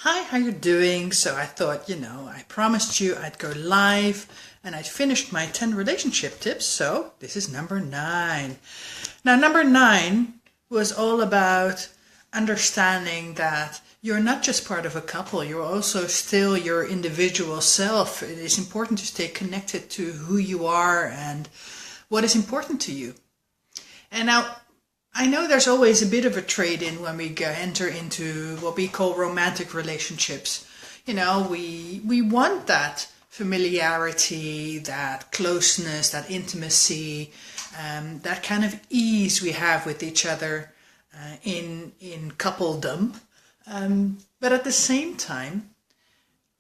Hi, how you doing? So I thought, I promised you I'd go live and I'd finished my 10 relationship tips. So this is number 9. Now, number 9 was all about understanding that you're not just part of a couple, you're also still your individual self. It is important to stay connected to who you are and what is important to you. And now, I know there's always a bit of a trade-in when we enter into what we call romantic relationships. We want that familiarity, that closeness, that intimacy, that kind of ease we have with each other in coupledom. But at the same time,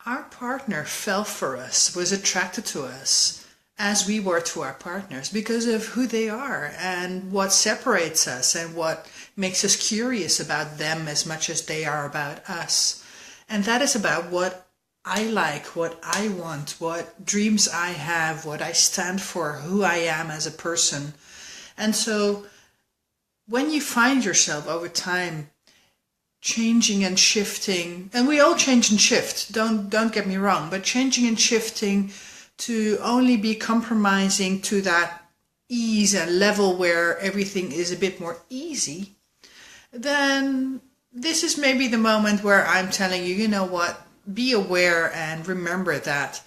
our partner fell for us, was attracted to us, as we were to our partners because of who they are and what separates us and what makes us curious about them as much as they are about us. And that is about what I like, what I want, what dreams I have, what I stand for, who I am as a person. And so when you find yourself over time changing and shifting, and we all change and shift, don't get me wrong, but changing and shifting to only be compromising to that ease and level where everything is a bit more easy, then this is maybe the moment where I'm telling you, you know what, be aware and remember that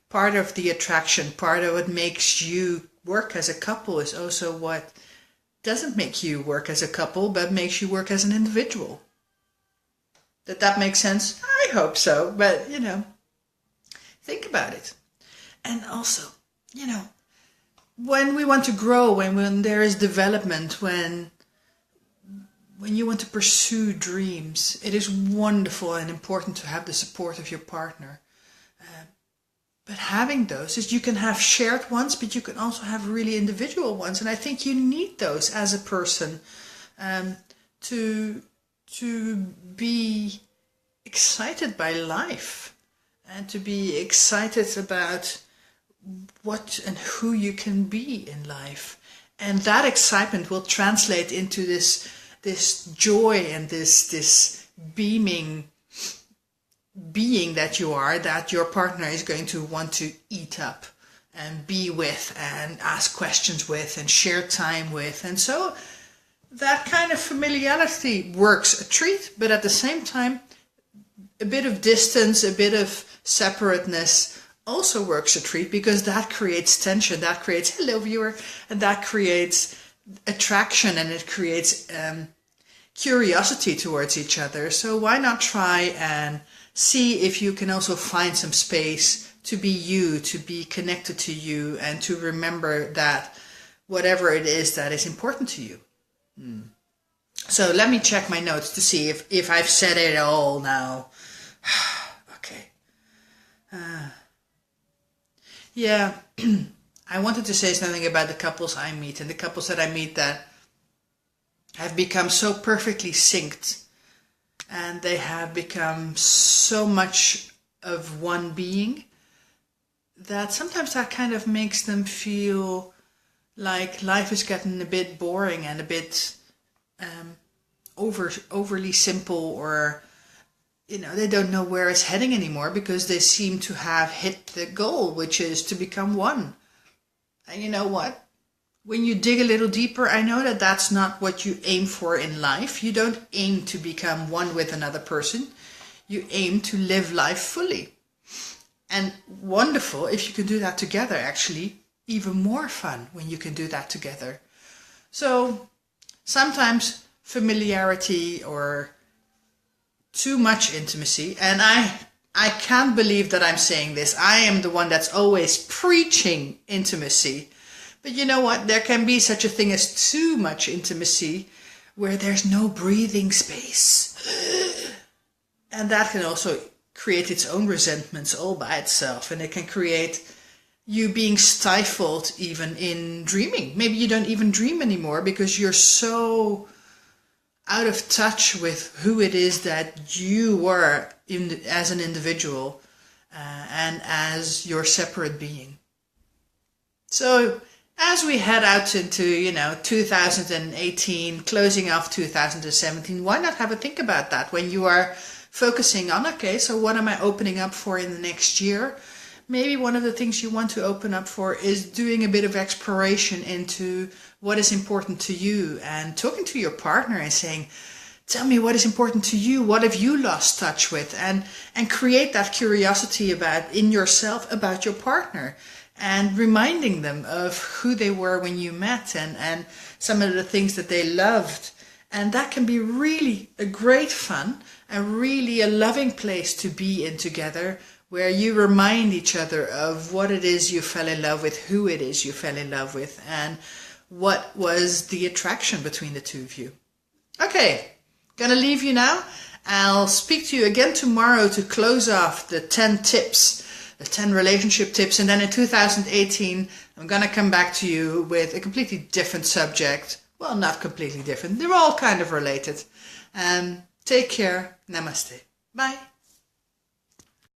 part of the attraction, part of what makes you work as a couple is also what doesn't make you work as a couple, but makes you work as an individual. Did that make sense? I hope so, but think about it. And also, when we want to grow, when there is development, when you want to pursue dreams, it is wonderful and important to have the support of your partner. But having those is you can have shared ones, but you can also have really individual ones. And I think you need those as a person to be excited by life and to be excited about what and who you can be in life. And that excitement will translate into this joy and this beaming being that you are, that your partner is going to want to eat up and be with and ask questions with and share time with. And so that kind of familiarity works a treat, but at the same time, a bit of distance, a bit of separateness also works a treat, because that creates tension, that creates hello viewer, and that creates attraction, and it creates curiosity towards each other. So why not try and see if you can also find some space to be you, to be connected to you, and to remember that whatever it is that is important to you. So let me check my notes to see if I've said it all now. Okay. Yeah, I wanted to say something about the couples I meet and the couples that I meet that have become so perfectly synced, and they have become so much of one being that sometimes that kind of makes them feel like life is getting a bit boring and a bit overly simple, or they don't know where it's heading anymore because they seem to have hit the goal, which is to become one. And you know what? When you dig a little deeper, I know that that's not what you aim for in life. You don't aim to become one with another person. You aim to live life fully. And wonderful if you can do that together, actually. Even more fun when you can do that together. So sometimes familiarity or too much intimacy, and I can't believe that I'm saying this. I am the one that's always preaching intimacy. But you know what? There can be such a thing as too much intimacy where there's no breathing space. And that can also create its own resentments all by itself. And it can create you being stifled even in dreaming. Maybe you don't even dream anymore because you're so out of touch with who it is that you were as an individual and as your separate being. So as we head out into 2018, closing off 2017, why not have a think about that when you are focusing on, okay, so what am I opening up for in the next year? Maybe one of the things you want to open up for is doing a bit of exploration into what is important to you and talking to your partner and saying, tell me what is important to you. What have you lost touch with? And create that curiosity in yourself about your partner, and reminding them of who they were when you met and some of the things that they loved. And that can be really a great fun and really a loving place to be in together, where you remind each other of what it is you fell in love with, who it is you fell in love with, and what was the attraction between the two of you. Okay, gonna leave you now. I'll speak to you again tomorrow to close off the 10 tips, the 10 relationship tips, and then in 2018 I'm gonna come back to you with a completely different subject. Well, not completely different, they're all kind of related. Take care. Namaste. Bye.